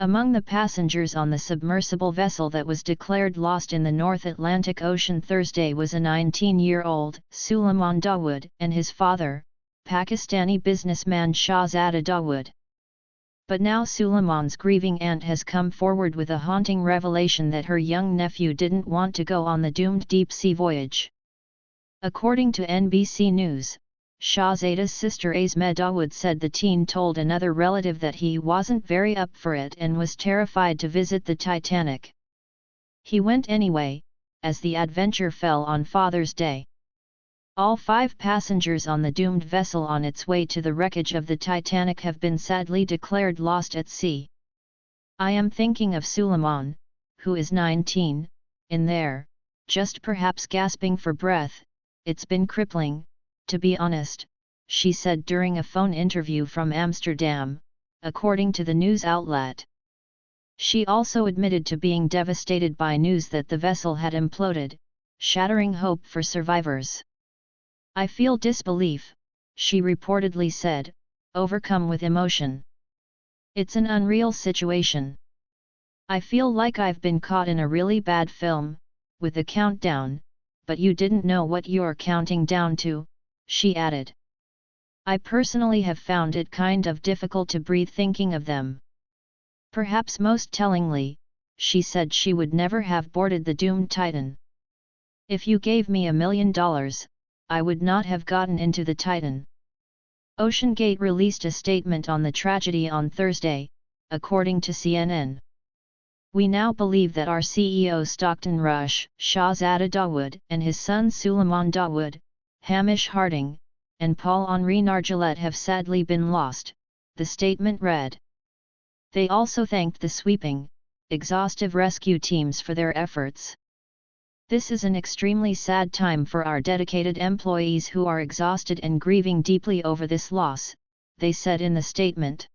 Among the passengers on the submersible vessel that was declared lost in the North Atlantic Ocean Thursday was a 19-year-old, Suleman Dawood, and his father, Pakistani businessman Shahzada Dawood. But now Suleman's grieving aunt has come forward with a haunting revelation that her young nephew didn't want to go on the doomed deep-sea voyage. According to NBC News, Shahzada's sister Azmeh Dawood said the teen told another relative that he wasn't very up for it and was terrified to visit the Titanic. He went anyway, as the adventure fell on Father's Day. All 5 passengers on the doomed vessel on its way to the wreckage of the Titanic have been sadly declared lost at sea. I am thinking of Suleman, who is 19, in there, just perhaps gasping for breath. It's been crippling, to be honest, she said during a phone interview from Amsterdam, according to the news outlet. She also admitted to being devastated by news that the vessel had imploded, shattering hope for survivors. I feel disbelief, she reportedly said, overcome with emotion. It's an unreal situation. I feel like I've been caught in a really bad film, with a countdown, but you didn't know what you're counting down to, she added. I personally have found it kind of difficult to breathe thinking of them. Perhaps most tellingly, she said she would never have boarded the doomed Titan. If you gave me $1 million, I would not have gotten into the Titan. OceanGate released a statement on the tragedy on Thursday, according to CNN. We now believe that our CEO Stockton Rush, Shahzada Dawood, and his son Suleman Dawood, Hamish Harding, and Paul-Henri Nargeolet have sadly been lost, the statement read. They also thanked the sweeping, exhaustive rescue teams for their efforts. This is an extremely sad time for our dedicated employees who are exhausted and grieving deeply over this loss, they said in the statement.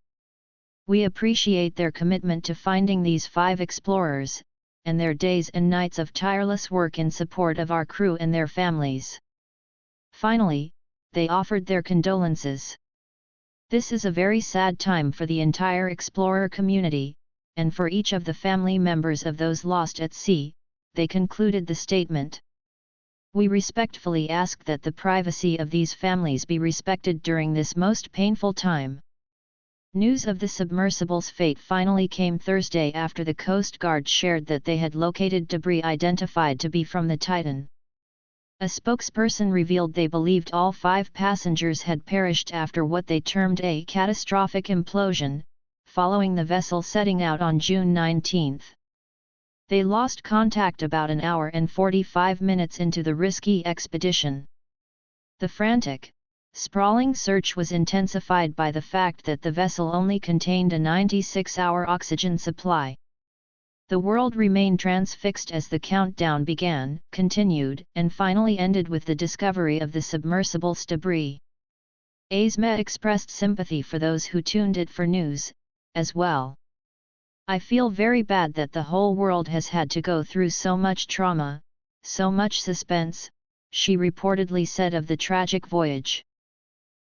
We appreciate their commitment to finding these 5 explorers, and their days and nights of tireless work in support of our crew and their families. Finally, they offered their condolences. This is a very sad time for the entire explorer community, and for each of the family members of those lost at sea, they concluded the statement. We respectfully ask that the privacy of these families be respected during this most painful time. News of the submersible's fate finally came Thursday after the Coast Guard shared that they had located debris identified to be from the Titan. A spokesperson revealed they believed all 5 passengers had perished after what they termed a catastrophic implosion, following the vessel setting out on June 19. They lost contact about an hour and 45 minutes into the risky expedition. The frantic, sprawling search was intensified by the fact that the vessel only contained a 96-hour oxygen supply. The world remained transfixed as the countdown began, continued, and finally ended with the discovery of the submersible's debris. Azmeh expressed sympathy for those who tuned it for news, as well. I feel very bad that the whole world has had to go through so much trauma, so much suspense, she reportedly said of the tragic voyage.